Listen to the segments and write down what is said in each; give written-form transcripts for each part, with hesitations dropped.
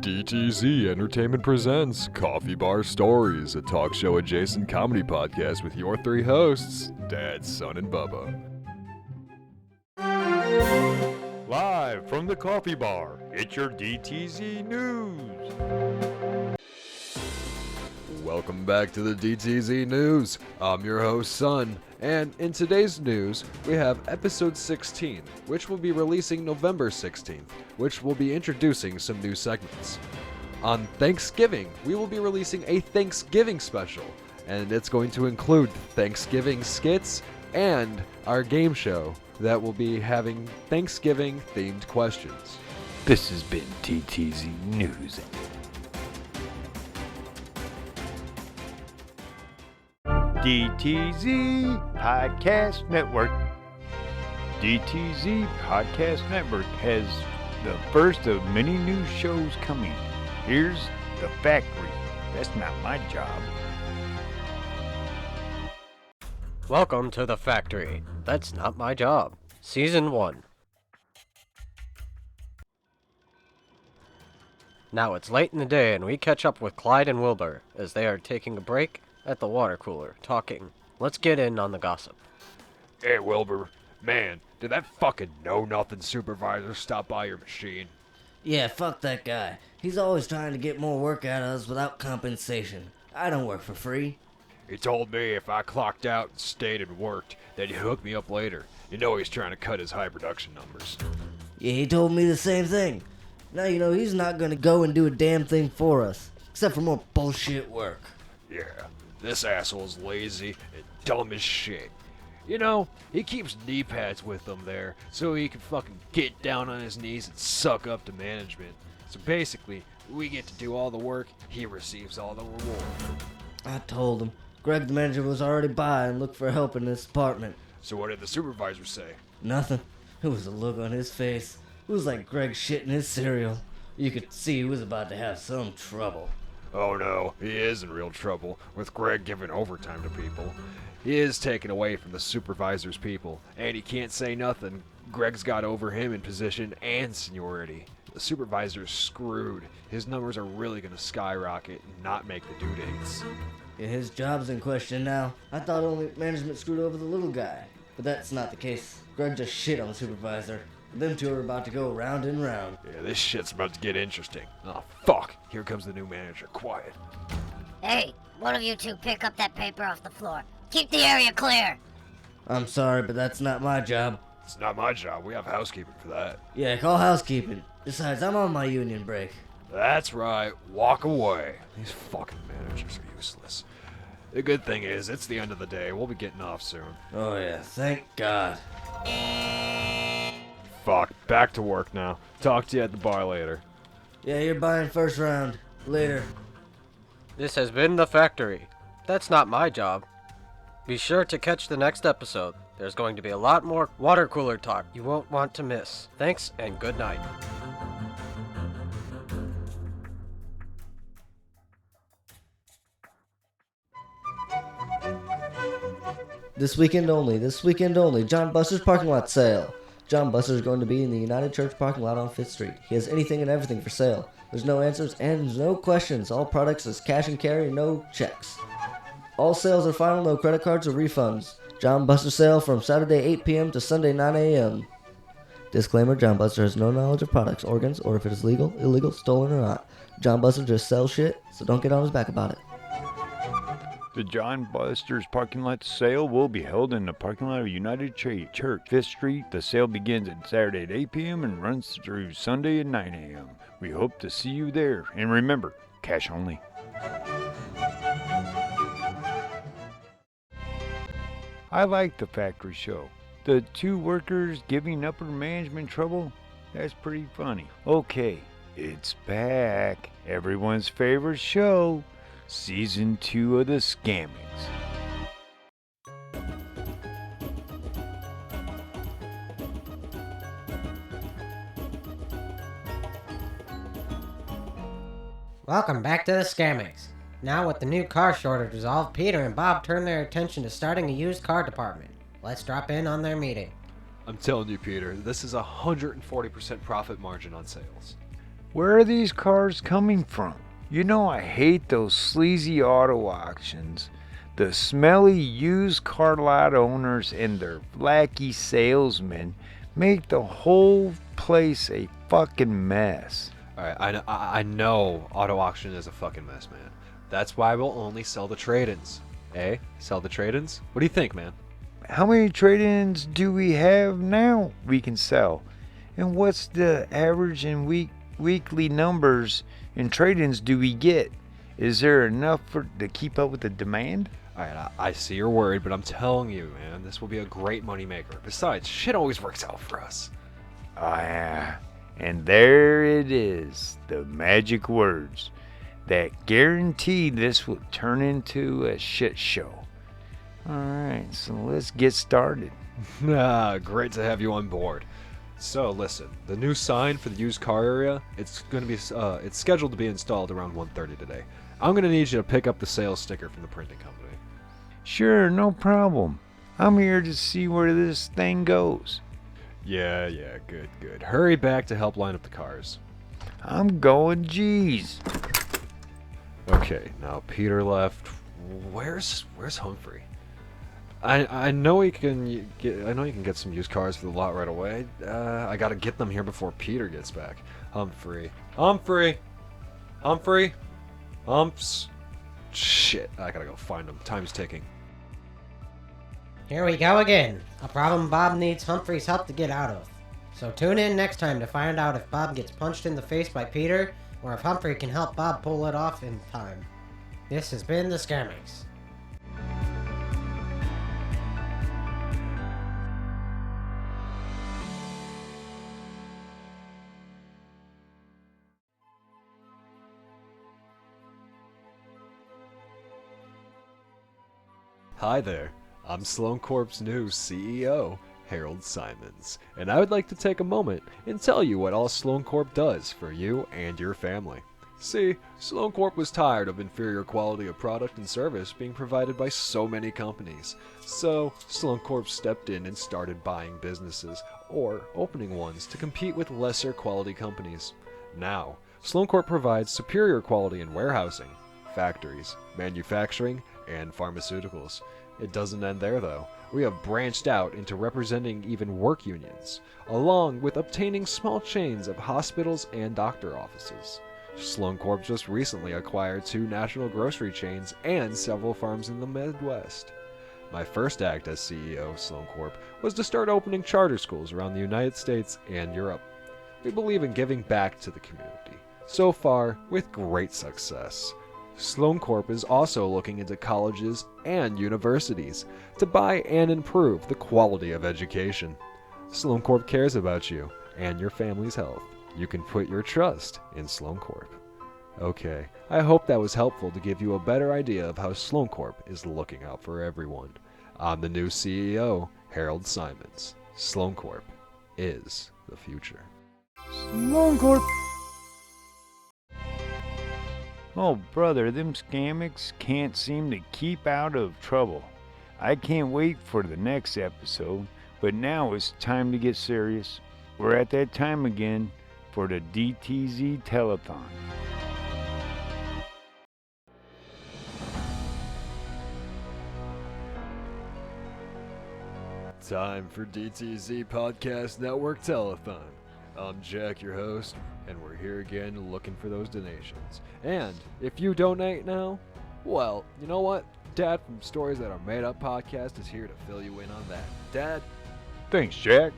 DTZ Entertainment presents Coffee Bar Stories, a talk show adjacent comedy podcast with your three hosts, Dad, Son, and Bubba. Live from the Coffee Bar, it's your DTZ News. Welcome back to the DTZ News. I'm your host, Son, and in today's news, we have episode 16, which will be releasing November 16th, which will be introducing some new segments. On Thanksgiving, we will be releasing a Thanksgiving special, and it's going to include Thanksgiving skits and our game show that will be having Thanksgiving-themed questions. This has been DTZ News. DTZ Podcast Network. DTZ Podcast Network has the first of many new shows coming. Here's The Factory. That's not my job. Welcome to The Factory. That's not my job. Season 1. Now it's late in the day and we catch up with Clyde and Wilbur as they are taking a break at the water cooler, talking. Let's get in on the gossip. Hey Wilbur, man, did that fucking know-nothing supervisor stop by your machine? Yeah, fuck that guy. He's always trying to get more work out of us without compensation. I don't work for free. He told me if I clocked out and stayed and worked, that he'd hook me up later. You know he's trying to cut his high production numbers. Yeah, he told me the same thing. Now you know he's not gonna go and do a damn thing for us, except for more bullshit work. Yeah, this asshole's lazy and dumb as shit. You know, he keeps knee pads with him there, so he can fucking get down on his knees and suck up to management. So basically, we get to do all the work, he receives all the reward. I told him. Greg the manager was already by and looked for help in this department. So what did the supervisor say? Nothing. It was a look on his face. It was like Greg shitting his cereal. You could see he was about to have some trouble. Oh no, he is in real trouble, with Greg giving overtime to people. He is taken away from the supervisor's people, and he can't say nothing. Greg's got over him in position and seniority. The supervisor's screwed. His numbers are really gonna skyrocket and not make the due dates. Yeah, his job's in question now. I thought only management screwed over the little guy. But that's not the case. Greg just shit on the supervisor. Them two are about to go round and round. Yeah, this shit's about to get interesting. Oh, fuck. Here comes the new manager. Quiet. Hey, one of you two pick up that paper off the floor. Keep the area clear. I'm sorry, but that's not my job. It's not my job. We have housekeeping for that. Yeah, call housekeeping. Besides, I'm on my union break. That's right. Walk away. These fucking managers are useless. The good thing is, it's the end of the day. We'll be getting off soon. Oh yeah, thank God. Fuck. Back to work now. Talk to you at the bar later. Yeah, you're buying first round. Later. This has been The Factory. That's not my job. Be sure to catch the next episode. There's going to be a lot more water cooler talk you won't want to miss. Thanks and good night. This weekend only, John Buster's parking lot sale. John Buster's going to be in the United Church parking lot on 5th Street. He has anything and everything for sale. There's no answers and no questions. All products is cash and carry, no checks. All sales are final, no credit cards or refunds. John Buster sale from Saturday 8 p.m. to Sunday 9 a.m. Disclaimer, John Buster has no knowledge of products, organs, or if it is legal, illegal, stolen, or not. John Buster just sells shit, so don't get on his back about it. The John Buster's parking lot sale will be held in the parking lot of United Church, 5th Street. The sale begins on Saturday at 8 p.m. and runs through Sunday at 9 a.m. We hope to see you there. And remember, cash only. I like the factory show. The two workers giving upper management trouble? That's pretty funny. Okay, it's back. Everyone's favorite show. Season 2 of the Scammings. Welcome back to the Scammings. Now with the new car shortage resolved, Peter and Bob turn their attention to starting a used car department. Let's drop in on their meeting. I'm telling you, Peter, this is a 140% profit margin on sales. Where are these cars coming from? You know I hate those sleazy auto auctions. The smelly used car lot owners and their lackey salesmen make the whole place a fucking mess. Alright, I know auto auction is a fucking mess, man. That's why we'll only sell the trade-ins. Eh? Sell the trade-ins? What do you think, man? How many trade-ins do we have now we can sell? And what's the average and weekly numbers in trade-ins do we get? Is there enough to keep up with the demand? Alright, I see you're worried, but I'm telling you, man, this will be a great moneymaker. Besides, shit always works out for us. Oh yeah, and there it is, the magic words that guarantee this will turn into a shit show. Alright, so let's get started. Great to have you on board. So listen, the new sign for the used car area, it's scheduled to be installed around 1:30 today. I'm gonna need you to pick up the sales sticker from the printing company. Sure, no problem. I'm here to see where this thing goes. Yeah, good. Hurry back to help line up the cars. I'm going G's. Okay, now Peter left. Where's Humphrey? I know he can get some used cars for the lot right away. I gotta get them here before Peter gets back. Humphrey. Humps. Shit, I gotta go find him. Time's ticking. Here we go again. A problem Bob needs Humphrey's help to get out of. So tune in next time to find out if Bob gets punched in the face by Peter, or if Humphrey can help Bob pull it off in time. This has been the Scammix. Hi there. I'm Sloan Corp's new CEO, Harold Simons, and I would like to take a moment and tell you what all Sloan Corp does for you and your family. See, Sloan Corp was tired of inferior quality of product and service being provided by so many companies. So, Sloan Corp stepped in and started buying businesses, or opening ones, to compete with lesser quality companies. Now, Sloan Corp provides superior quality in warehousing, factories, manufacturing, and pharmaceuticals. It doesn't end there though. We have branched out into representing even work unions, along with obtaining small chains of hospitals and doctor offices. Sloan Corp just recently acquired 2 national grocery chains and several farms in the Midwest. My first act as CEO of Sloan Corp was to start opening charter schools around the United States and Europe. We believe in giving back to the community, so far with great success. Sloan Corp is also looking into colleges and universities to buy and improve the quality of education. Sloan Corp cares about you and your family's health. You can put your trust in Sloan Corp. Okay, I hope that was helpful to give you a better idea of how Sloan Corp is looking out for everyone. I'm the new CEO, Harold Simons. Sloan Corp is the future. Sloan Corp. Oh, brother, them Scammix can't seem to keep out of trouble. I can't wait for the next episode, but now it's time to get serious. We're at that time again for the DTZ Telethon. Time for DTZ Podcast Network Telethon. I'm Jack, your host, and we're here again looking for those donations. And if you donate now, well, you know what? Dad from Stories That Are Made Up podcast is here to fill you in on that. Dad? Thanks, Jack.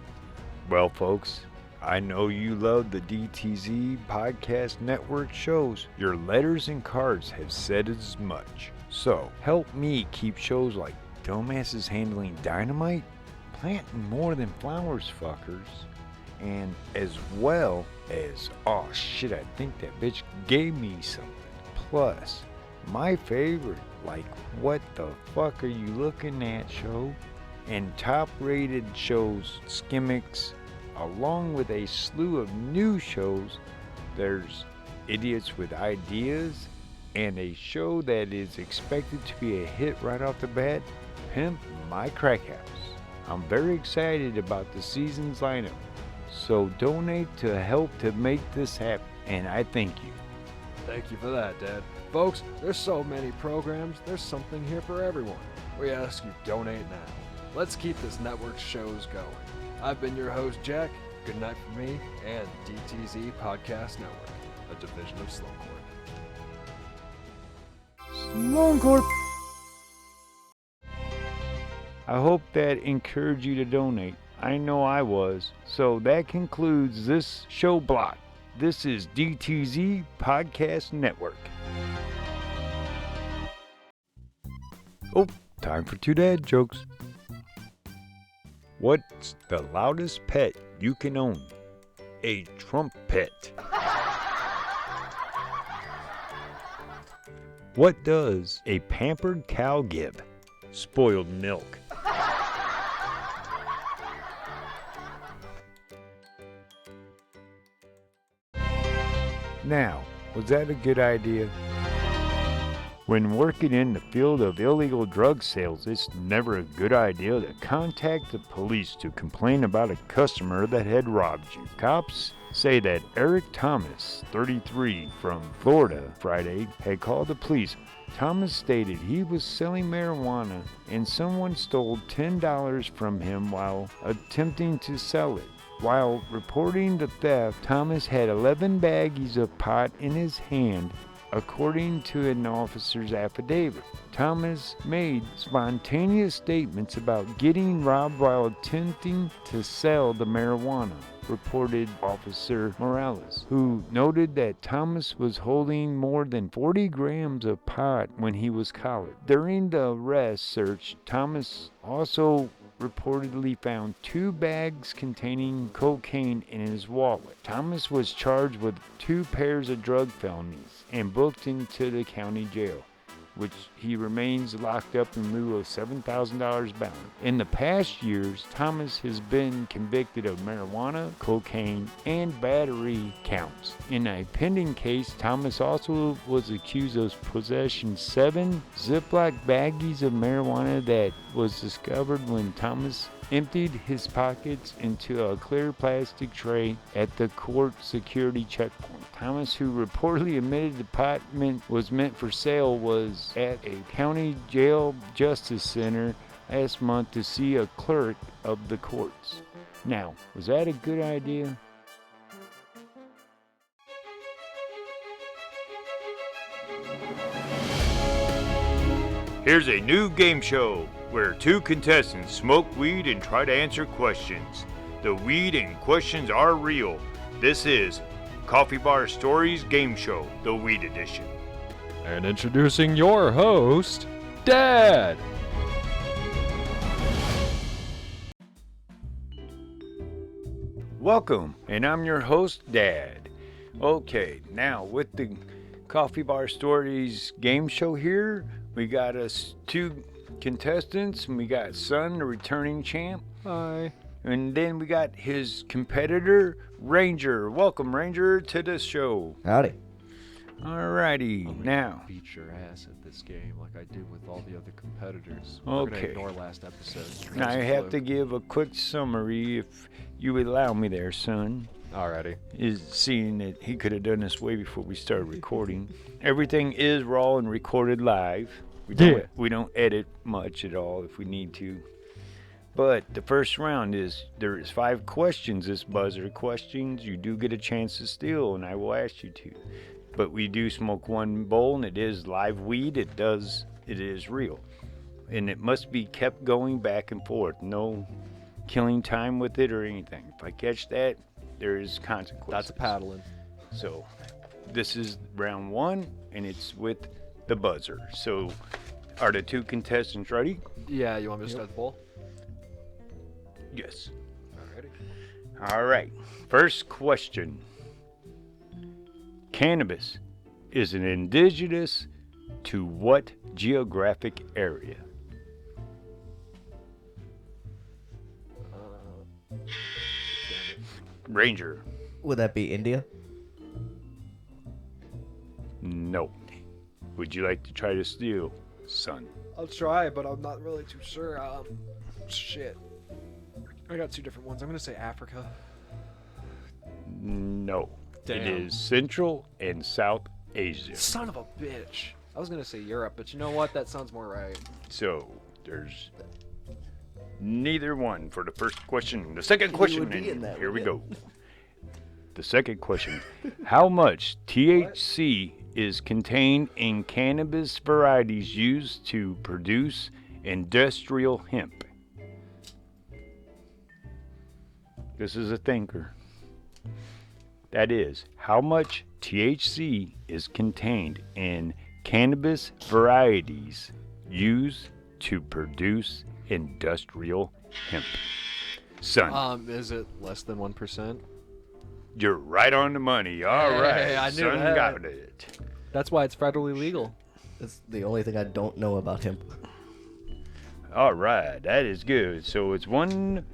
Well, folks, I know you love the DTZ Podcast Network shows. Your letters and cards have said as much. So, help me keep shows like Dumbasses Handling Dynamite, Planting More Than Flowers Fuckers, and as well as, oh shit, I think that bitch gave me something. Plus, my favorite, like What the Fuck Are You Looking At show, and top rated shows, Skimmix, along with a slew of new shows. There's Idiots with Ideas, and a show that is expected to be a hit right off the bat, Pimp My Crack House. I'm very excited about the season's lineup. So donate to help to make this happen, and I thank you. Thank you for that, Dad. Folks, there's so many programs, there's something here for everyone. We ask you donate now. Let's keep this network's shows going. I've been your host, Jack. Good night from me and DTZ Podcast Network, a division of Slowcorp. Slowcorp. I hope that encouraged you to donate. I know I was. So that concludes this show block. This is DTZ Podcast Network. Oh, time for 2 dad jokes. What's the loudest pet you can own? A trumpet. What does a pampered cow give? Spoiled milk. Now, was that a good idea? When working in the field of illegal drug sales, it's never a good idea to contact the police to complain about a customer that had robbed you. Cops say that Eric Thomas, 33, from Florida, Friday, had called the police. Thomas stated he was selling marijuana and someone stole $10 from him while attempting to sell it. While reporting the theft, Thomas had 11 baggies of pot in his hand, according to an officer's affidavit. Thomas made spontaneous statements about getting robbed while attempting to sell the marijuana, reported Officer Morales, who noted that Thomas was holding more than 40 grams of pot when he was collared. During the arrest search, Thomas also reportedly found 2 bags containing cocaine in his wallet. Thomas was charged with 2 pairs of drug felonies and booked into the county jail, which he remains locked up in lieu of $7,000 bound. In the past years, Thomas has been convicted of marijuana, cocaine, and battery counts. In a pending case, Thomas also was accused of possessing 7 Ziploc baggies of marijuana that was discovered when Thomas emptied his pockets into a clear plastic tray at the court security checkpoint. Thomas, who reportedly admitted the pot was meant for sale, was at a county jail justice center last month to see a clerk of the courts. Now, was that a good idea? Here's a new game show where 2 contestants smoke weed and try to answer questions. The weed and questions are real. This is Coffee Bar Stories Game Show, the Weed Edition. And introducing your host, Dad! Welcome, and I'm your host, Dad. Okay, now with the Coffee Bar Stories Game Show here, we got us 2 contestants, and we got Son, the returning champ. Hi. And then we got his competitor, Ranger. Welcome, Ranger, to the show. Howdy. Alrighty, now. Beat your ass at this game like I do with all the other competitors. We're gonna Okay. ignore last episode. Now I have to give a quick summary, if you would allow me there, Son. Alrighty. Is seeing that he could have done this way before we started recording. Everything is raw and recorded live. We don't edit much at all if we need to. But the first round there is 5 questions. This buzzer questions. You do get a chance to steal, and I will ask you to. But we do smoke 1 bowl, and it is live weed. It is real, and it must be kept going back and forth. No killing time with it or anything. If I catch that, there is consequences. That's a paddling. So this is round 1, and it's with the buzzer. So are the 2 contestants ready? Yeah, you want me to start the poll? Yes. Alrighty. All right. First question. Cannabis is an indigenous to what geographic area? Ranger. Would that be India? No. Would you like to try to steal, Son? I'll try, but I'm not really too sure. Shit. I got 2 different ones. I'm gonna say Africa. No. Damn. It is Central and South Asia. Son of a bitch. I was gonna say Europe, but you know what? That sounds more right. So there's neither one for the first question. The second question, would be in and that, here we wouldn't go. The second question. How much THC is contained in cannabis varieties used to produce industrial hemp? This is a thinker. That is, how much THC is contained in cannabis varieties used to produce industrial hemp? Son, Is it less than 1%? you're right on the money. All right, Hey, I knew son that. got it. That's why it's federally legal. That's the only thing I don't know about him. All right, that is good. So it's 1-0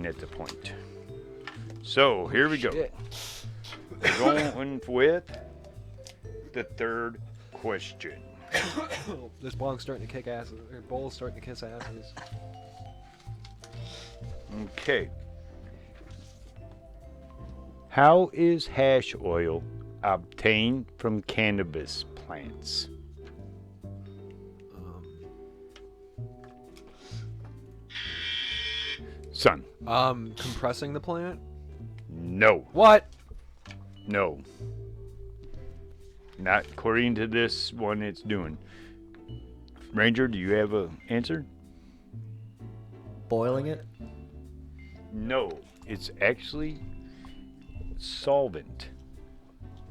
at the point. So here we go. Shit. We're going with the third question. This bong's starting to kick ass. Or bowl's starting to kiss asses. Okay. How is hash oil obtained from cannabis plants? Son, Compressing the plant? no. What? No. Not according to this one it's doing. Ranger, do you have an answer? Boiling it? No. It's actually solvent.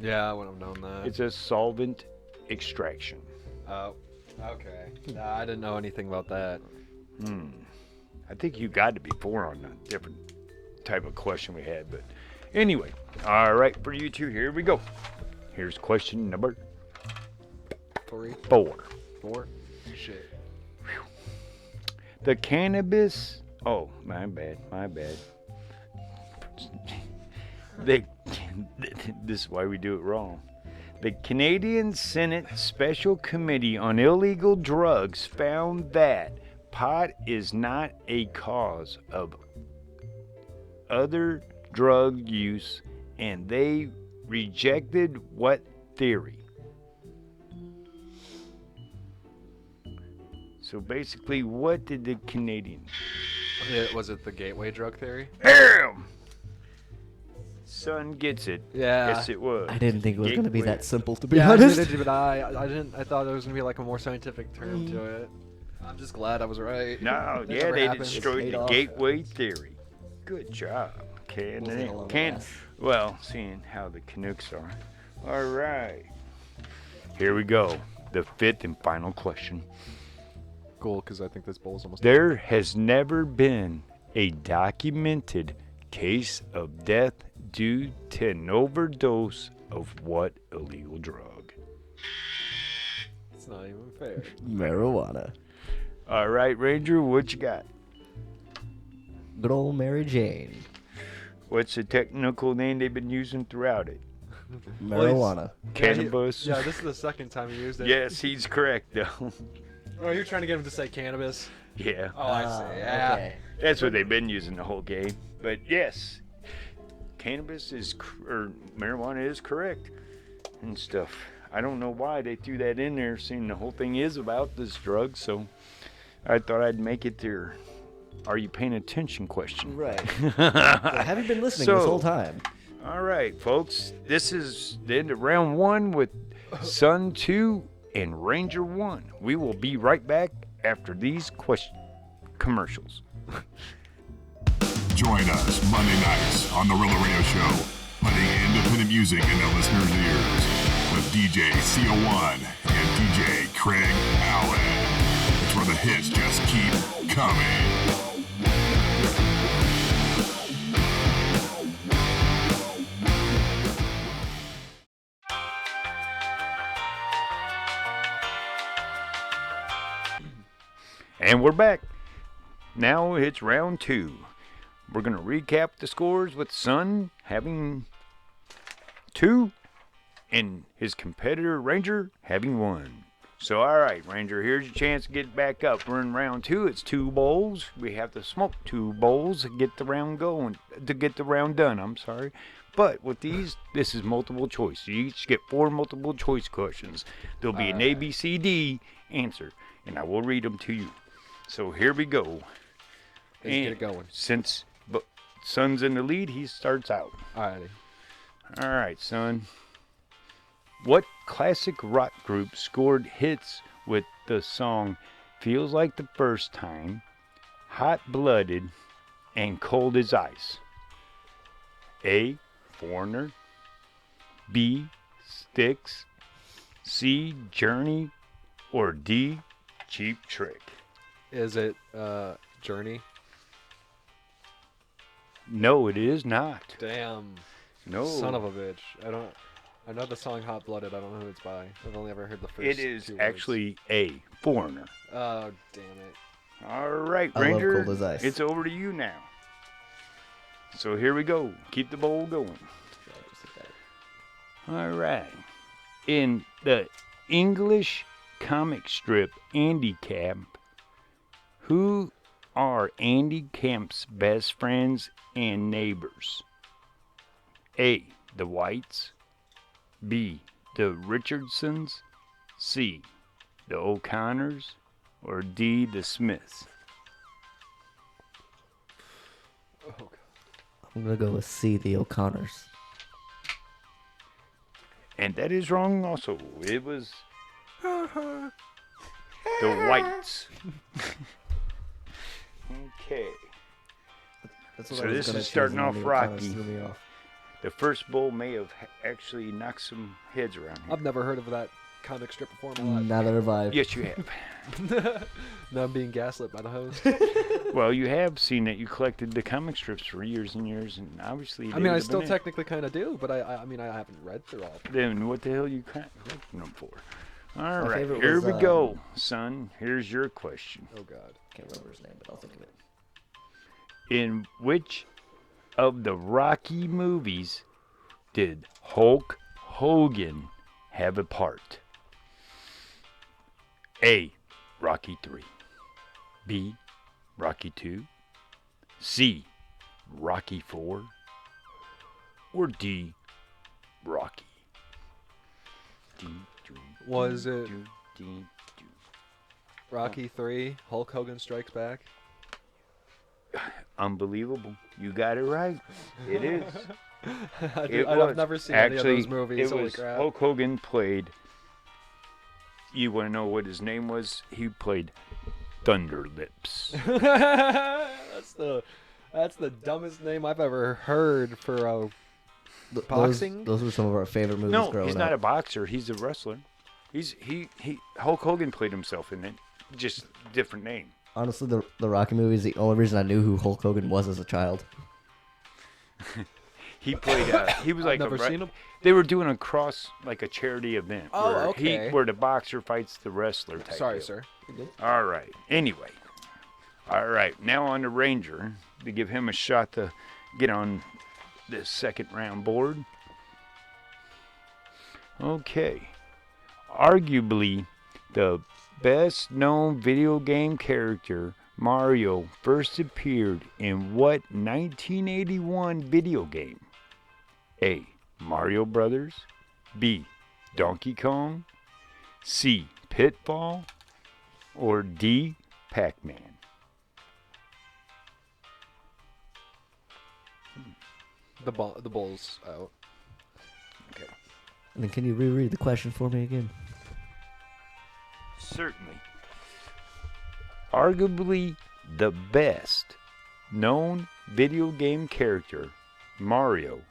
Yeah, I wouldn't have known that. It's a solvent extraction. Oh, okay. Nah, I didn't know anything about that. I think you got it before on a different type of question we had, but anyway. All right, for you two, here we go. Here's question number 4? 4. Shit. The cannabis. Oh, my bad. This is why we do it wrong. The Canadian Senate Special Committee on Illegal Drugs found that pot is not a cause of other drug use, and they rejected what theory? So basically, what did the Canadian... Was it the gateway drug theory? Bam! Son gets it. Yeah. Yes, it was. I didn't think it was going to be Gateway. that simple, to be Yeah, honest. neither did I didn't. I thought there was gonna be like a more scientific term to it. I'm just glad I was right. No, That yeah, never they happened. destroyed paid the off. gateway theory. Good job. Wasn't a long Can last. well, seeing how the Canucks are. All right. Here we go. The fifth and final question. Cool, because I think this bowl's almost. There has never been a documented case of death due to an overdose of what illegal drug? It's not even fair. Marijuana. All right, Ranger, what you got? Good old Mary Jane. What's the technical name they've been using throughout it? Marijuana. Cannabis? Yeah, this is the second time you used it. Yes, he's correct, though. Oh, you're trying to get him to say cannabis? Yeah. Oh, I see. Yeah. Okay. That's what they've been using the whole game. But yes, cannabis is, or marijuana is correct and stuff. I don't know why they threw that in there, seeing the whole thing is about this drug, so I thought I'd make it their are you paying attention question. Right. I haven't been listening this So- whole time. All right, folks, this is the end of round 1 with Sun 2 and Ranger 1. We will be right back after these commercials. Join us Monday nights on the Rilla Radio Show, putting independent music in the listeners' ears with DJ CO1 and DJ Craig Allen. It's where the hits just keep coming. And we're back. Now it's round 2. We're going to recap the scores with Sun having 2 and his competitor Ranger having 1. So, all right, Ranger, here's your chance to get back up. We're in round 2. It's 2 bowls. We have to smoke 2 bowls to get the round going, to get the round done. I'm sorry. But with these, this is multiple choice. You each get 4 multiple choice questions. There'll be an A, B, C, D answer, and I will read them to you. So here we go. Let's get it going. Since Son's in the lead, he starts out. Alrighty. All right, Son. What classic rock group scored hits with the song Feels Like the First Time, Hot Blooded, and Cold as Ice? A. Foreigner. B. Styx. C. Journey. Or D. Cheap Trick? Is it Journey? No, it is not. Damn. No. Son of a bitch. I know the song Hot Blooded. I don't know who it's by. I've only ever heard the first It is 2 actually A. Foreigner. words. Oh, damn it. All right, I love Ranger. Cold as Ice. It's over to you now. So here we go. Keep the bowl going. All right. In the English comic strip Andy Camp, who are Andy Camp's best friends and neighbors? A. The Whites. B. The Richardsons. C. The O'Connors. Or D. The Smiths? Oh, God. I'm gonna go with C, the O'Connors. And that is wrong also. It was the Whites. Okay. That's what So I was this gonna is choose, starting and off then the O'Connors rocky. threw me off. The first bowl may have actually knocked some heads around here. I've never heard of that comic strip before in my life. Neither have I. Yes, you have. Now I'm being gaslit by the host. Well, you have seen that you collected the comic strips for years and years, and obviously. I they mean, I would have still been it. technically kind of do, but I mean, I haven't read through all of them. Then what the hell you collecting them for? All My right, favorite here was, we go, son. Here's your question. Oh, God. Can't remember his name, but I'll think of it. In which of the Rocky movies did Hulk Hogan have a part? A. Rocky 3. B. Rocky 2. C. Rocky 4. Or D. Rocky. Was it Rocky 3, Hulk Hogan Strikes Back? Unbelievable. You got it right. It is. I've never seen any of those movies. It Holy was crap. Hulk Hogan played. You want to know what his name was? He played Thunder Lips. That's the dumbest name I've ever heard for a boxing. Those were some of our favorite movies No, growing he's up. not a boxer. He's a wrestler. He Hulk Hogan played himself in it, just different name. Honestly, the Rocky movie is the only reason I knew who Hulk Hogan was as a child. He played. He was like never seen him. They were doing a cross, like a charity event. Oh, where okay. Where the boxer fights the wrestler. Type Sorry, deal. sir. All right. Anyway. All right. Now on the Ranger to give him a shot to get on the second round board. Okay. Arguably, the best known video game character, Mario, first appeared in what 1981 video game? A. Mario Brothers. B. Donkey Kong. C. Pitfall. Or D. Pac-Man. The bull's out. Okay. And then can you reread the question for me again? Certainly. Arguably the best known video game character, Mario,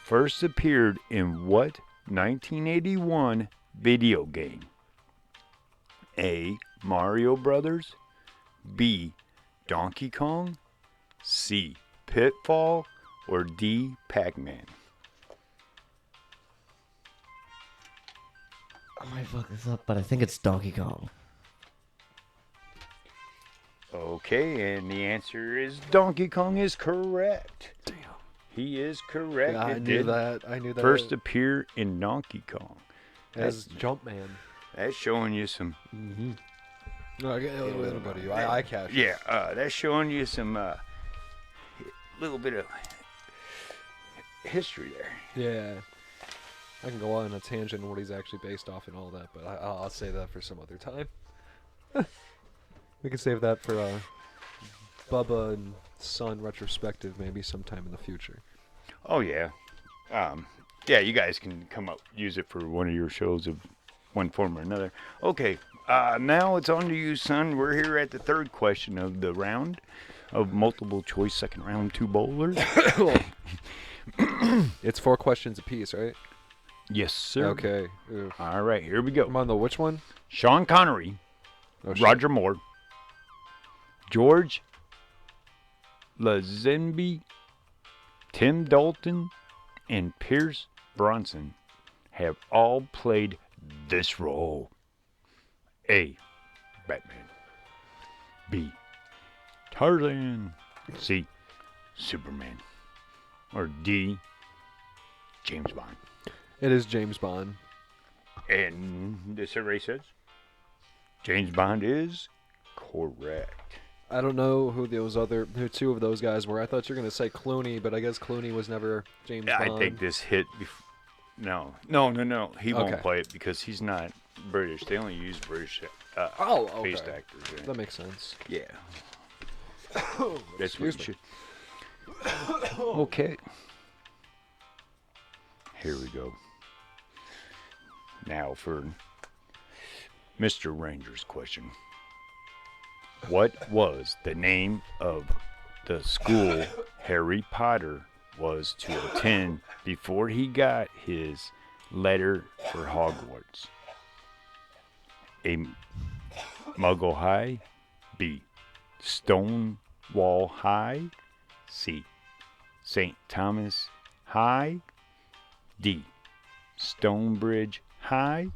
first appeared in what 1981 video game? A. Mario Brothers. B. Donkey Kong. C. Pitfall. Or D. Pac-Man. I might fuck this up, but I think it's Donkey Kong. Okay, and the answer is Donkey Kong is correct. Damn. He is correct. Yeah, I It knew did that. I knew that. first appear in Donkey Kong. as Jumpman. That's showing you some. No, it'll go to you. I catch. Yeah, that's showing you some little bit of history there. Yeah. I can go on a tangent on what he's actually based off and all that, but I'll save that for some other time. We can save that for Bubba and Son retrospective maybe sometime in the future. Oh yeah, yeah. You guys can come up, use it for one of your shows of one form or another. Okay, now it's on to you, Son. We're here at the third question of the round of multiple choice, second round, 2 bowlers. It's 4 questions apiece, right? Yes, sir. Okay. Oof. All right, here we go. Come on, though. Which one? Sean Connery, Oh, shit. Roger Moore, George Lazenby, Tim Dalton, and Pierce Bronson have all played this role. A. Batman. B. Tarzan. C. Superman. Or D. James Bond. It is James Bond. And the survey says James Bond is correct. I don't know who 2 of those guys were. I thought you were going to say Clooney, but I guess Clooney was never James Bond. I take this hit. No. He won't play it because he's not British. They only use British faced actors. Yeah. That makes sense. Yeah. That's Excuse what me. you should. Okay. Here we go. Now for Mr. Ranger's question. What was the name of the school Harry Potter was to attend before he got his letter for Hogwarts? A. Muggle High. B. Stonewall High. C. St. Thomas High. D. Stonebridge High.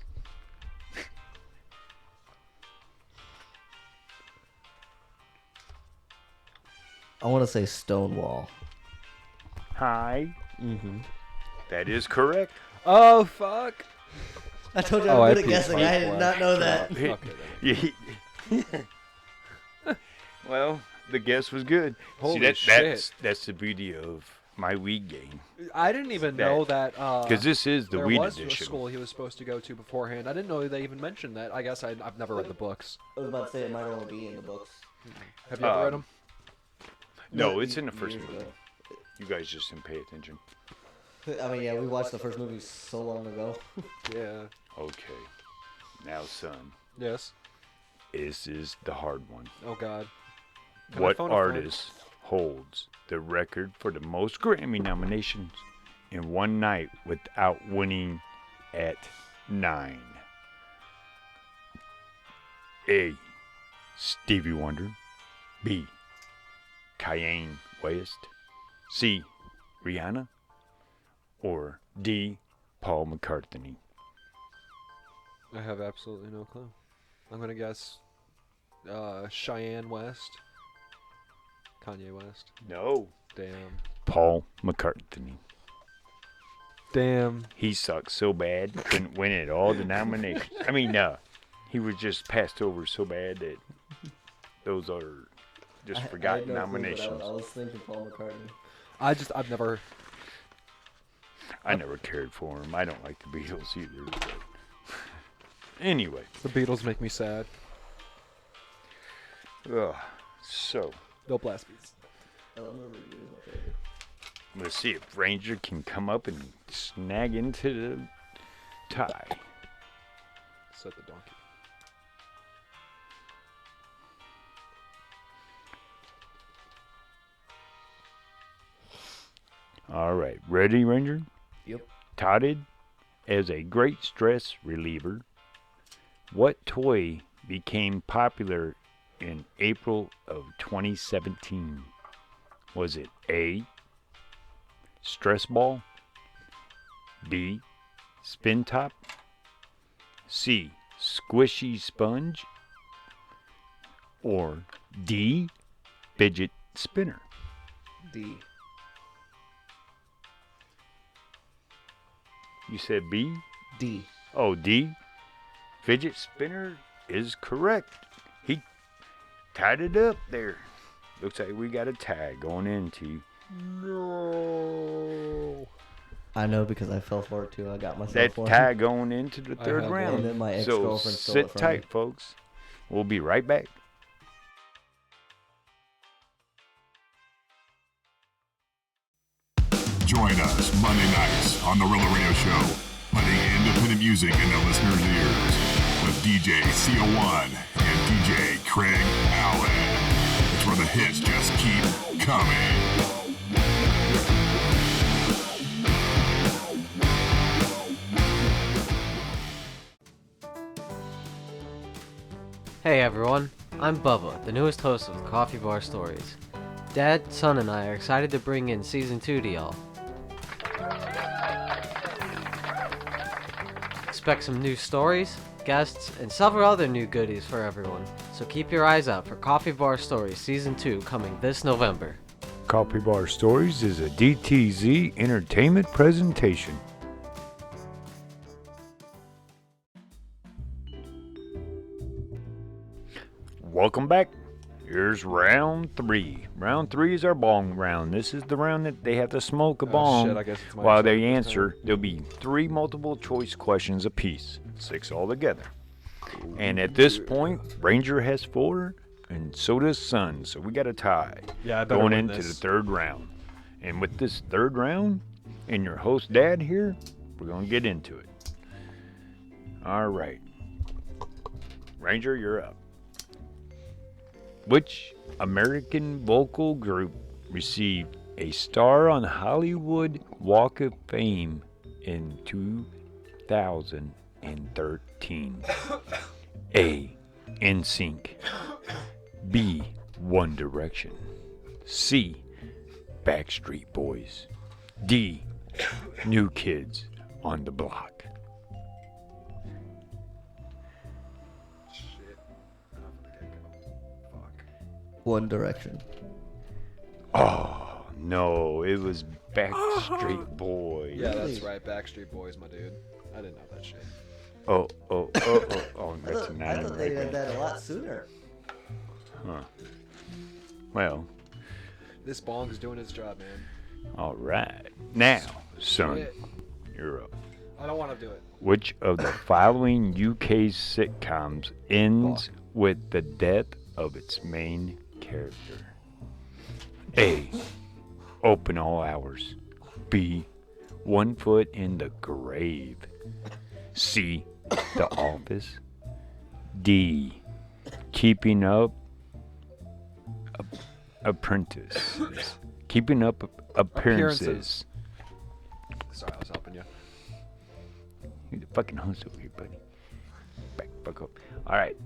I want to say Stonewall. High. Mm-hmm. That is correct. Oh, fuck. I told you Oh, I'm I good at peed guessing. white I did flash. not know that. Well, the guess was good. Holy shit. That's the beauty of my weed game. I didn't even know that. Because this is the there weed was edition. a school he was supposed to go to beforehand. I didn't know they even mentioned that. I guess I've never read the books. I was about to say it might only be in the books. Have you ever read them? No, it's in the first years movie. ago. You guys just didn't pay attention. I mean, yeah, we watched the first movie so long ago. Yeah. Okay. Now, son, Yes. this is the hard one. Oh, God. Can I What phone a friend? artist holds the record for the most Grammy nominations in one night without winning at 9? A. Stevie Wonder. B. Kanye West. C. Rihanna. Or D. Paul McCartney. I have absolutely no clue. I'm gonna guess Cheyenne West. Kanye West. No. Damn. Paul McCartney. Damn. He sucked so bad, couldn't win at all the nominations. I mean, he was just passed over so bad that those are just forgotten nominations. I was thinking Paul McCartney. I've never. I never cared for him. I don't like the Beatles either. But anyway. The Beatles make me sad. So, Bill Blast Beats. let's see if Ranger can come up and snag into the tie. Said the donkey. All right. Ready, Ranger? Yep. Touted as a great stress reliever, what toy became popular in April of 2017? Was it A. Stress ball? B. Spin top? C. Squishy sponge? Or D. Fidget spinner? D. You said B? D. Oh, D? Fidget spinner is correct. He tied it up there. Looks like we got a tie going into. No. I know because I fell for it too. I got myself That one. tie going into the I third had round. one. And then my So ex-girlfriend stole sit it from tight, me. folks. We'll be right back. Join us Monday nights on the Rilla Radio Show, putting independent music in the listener's ears with DJ CO1 and DJ Craig Allen. It's where the hits just keep coming. Hey everyone, I'm Bubba, the newest host of Coffee Bar Stories. Dad, Son, and I are excited to bring in Season 2 to y'all. Expect some new stories, guests, and several other new goodies for everyone. So keep your eyes out for Coffee Bar Stories Season 2 coming this November. Coffee Bar Stories is a DTZ entertainment presentation. Welcome back. Here's round 3. Round 3 is our bong round. This is the round that they have to smoke a bong. Shit, I guess it's my While turn they this answer, time. there'll be 3 multiple choice questions apiece. 6 altogether. And at this point, Ranger has 4, and so does Sun. So we got a tie. Yeah, I better going win into this. the 3rd round. And with this 3rd round, and your host Dad here, we're going to get into it. All right. Ranger, you're up. Which American vocal group received a star on Hollywood Walk of Fame in 2013? A. NSYNC. B. One Direction. C. Backstreet Boys. D. New Kids on the Block. One Direction. Oh, no, it was Backstreet Boys. Yeah, that's right. Backstreet Boys, my dude. I didn't know that shit. Oh, that's a I 9 thought they right did there. that a lot sooner. Huh. Well, This bong's doing its job, man. all right. Now, son, Shit. you're up. I don't want to do it. Which of the following UK sitcoms ends with the death of its main character? A. Open All Hours. B. 1 Foot in the Grave. C. The Office. D. Keeping Up Apprentices. Keeping Up Appearances. Sorry, I was helping you. You're the fucking host over here, buddy. Back up. All right.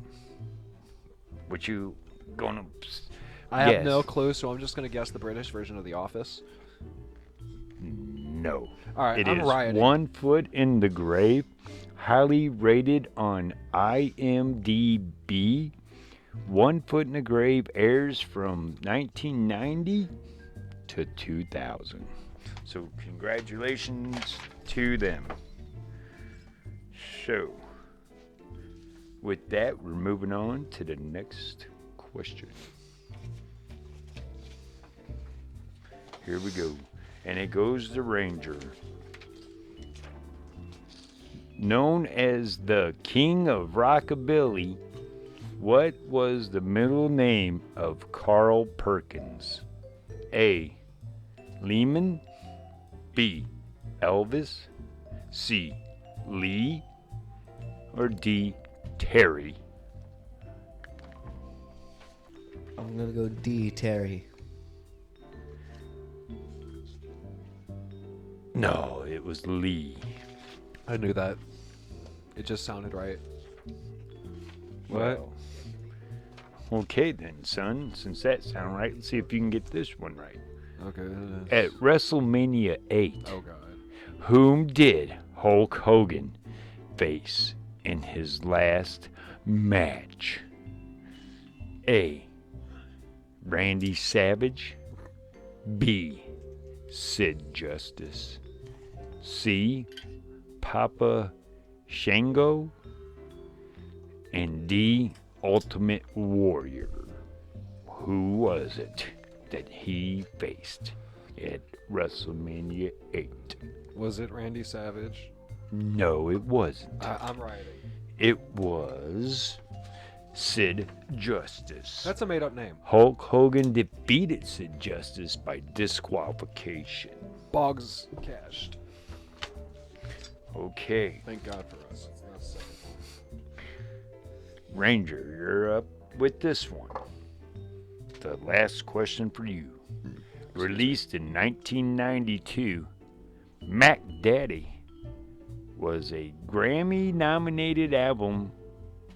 What you gonna? I have Yes. no clue, so I'm just gonna guess the British version of The Office. No. All right, It I'm is rioting. 1 Foot in the Grave, highly rated on IMDb. 1 Foot in the Grave airs from 1990 to 2000. So congratulations to them. So, with that, we're moving on to the next question. Here we go. And it goes to Ranger. Known as the King of Rockabilly, what was the middle name of Carl Perkins? A. Lehman. B. Elvis. C. Lee. Or D. Terry. I'm gonna go D, Terry. No, it was Lee. I knew that. It just sounded right. Well, okay then, son. Since that sounded right, let's see if you can get this one right. Okay. At WrestleMania 8, Oh god. whom did Hulk Hogan face in his last match? A. Randy Savage. B. Sid Justice. C. Papa Shango. and D. Ultimate Warrior. Who was it that he faced at WrestleMania 8? Was it Randy Savage? No, it wasn't. I'm writing. It was Sid Justice. That's a made-up name. Hulk Hogan defeated Sid Justice by disqualification. Boggs cashed. Okay, Thank God for us. It's not safe. Ranger, you're up with this one. The last question for you. Released in 1992, Mac Daddy was a Grammy-nominated album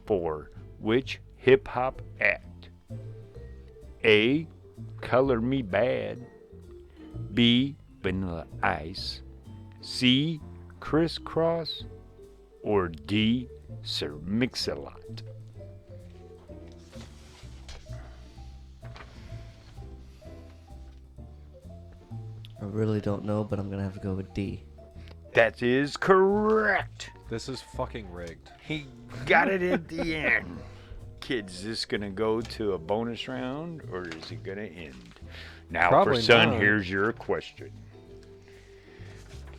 for which hip-hop act? A. Color Me Bad. B. Vanilla Ice. C. Criss Cross. Or D. Sir Mix-a-Lot. I really don't know, but I'm gonna have to go with D. That is correct. This is fucking rigged. He got it at the end. Kids, is this gonna go to a bonus round or is it gonna end? Now, Probably for son, not. here's your question.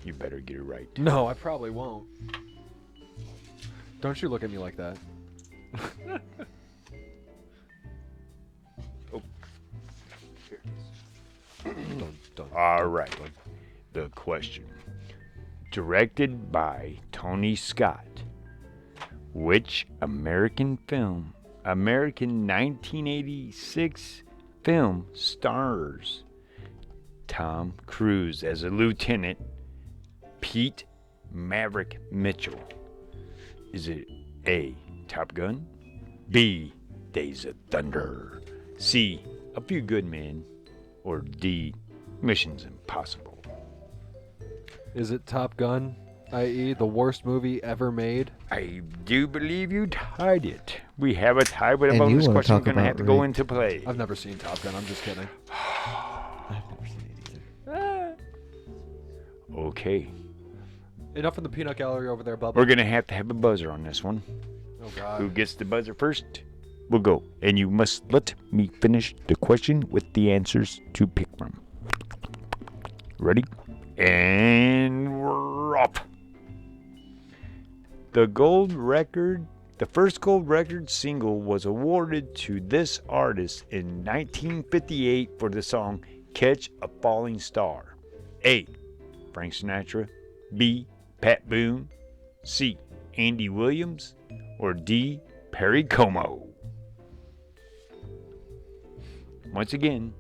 You better get it right. No, I probably won't. Don't you look at me like that. Oh. Don't. All right. The question. Directed by Tony Scott. Which American 1986 film stars Tom Cruise as a lieutenant, Pete Maverick Mitchell? Is it A. Top Gun, B. Days of Thunder, C. A Few Good Men, or D. Missions Impossible? Is it Top Gun, i.e. the worst movie ever made? I do believe you tied it. We have a tie with a And you bonus wanna question talk going to about have to go Rick. into play. I've never seen Top Gun. I'm just kidding. I've never seen it either. Okay. Enough in the peanut gallery over there, Bubba. We're going to have a buzzer on this one. Oh, Who God. gets the buzzer first will go. And you must let me finish the question with the answers to pick from. Ready? And we're off. The first gold record single was awarded to this artist in 1958 for the song Catch a Falling Star. A. Frank Sinatra. B. Pat Boone. C. Andy Williams. Or D. Perry Como. Once again,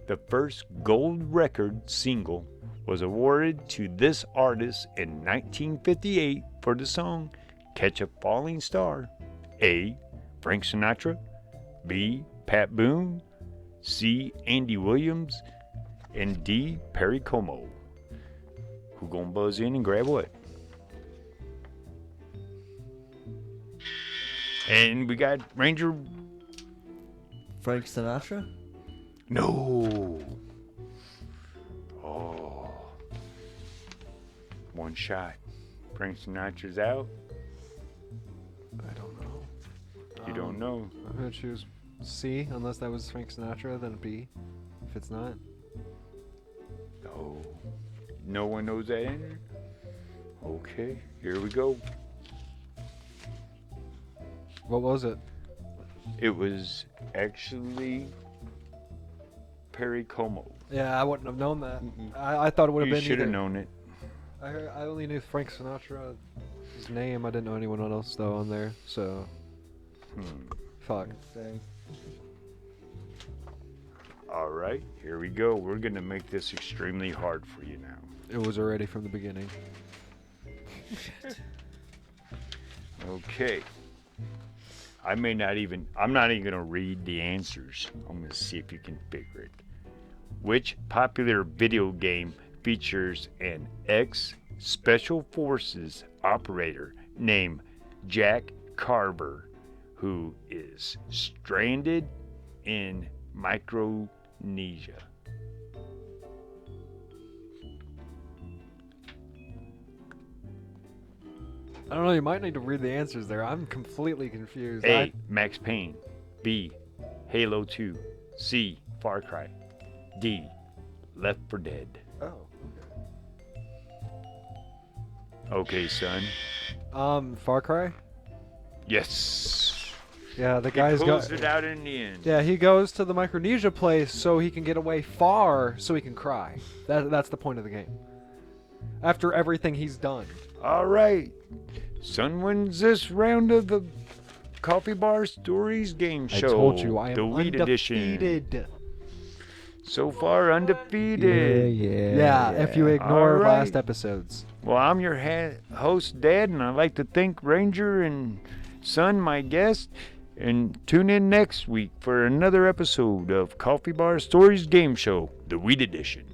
the first gold record single was awarded to this artist in 1958 for the song Catch a Falling Star. A. Frank Sinatra. B. Pat Boone. C. Andy Williams. And D. Perry Como. Who gonna buzz in and grab what? And we got Ranger. Frank Sinatra? No. Oh. One shot. Frank Sinatra's out. I don't know. You don't know. I'm going to choose C, unless that was Frank Sinatra, then B. If it's not. No. No one knows that answer? Okay, here we go. What was it? It was actually Perry Como. Yeah, I wouldn't have known that. I thought it would have You been should have either. known it. I only knew Frank Sinatra, his name. I didn't know anyone else though on there. So, fuck. All right, here we go. We're going to make this extremely hard for you now. It was already from the beginning. Okay. I'm not even going to read the answers. I'm going to see if you can figure it. Which popular video game features an ex-Special Forces operator named Jack Carver who is stranded in Micronesia? I don't know, you might need to read the answers there. I'm completely confused. A. Max Payne. B. Halo 2. C. Far Cry. D. Left 4 Dead. Oh. Okay, son. Far Cry? Yes. Yeah, the He guy's pulls got. it out in the end. Yeah, he goes to the Micronesia place so he can get away far so he can cry. That's the point of the game. After everything he's done. All right. Son wins this round of the Coffee Bar Stories game show. I told you, I am the Weed Edition. undefeated. So far, undefeated. Yeah, if you ignore All right. last episodes. Well, I'm your host, Dad, and I'd like to thank Ranger and Son, my guest. And tune in next week for another episode of Coffee Bar Stories Game Show, the Weed Edition.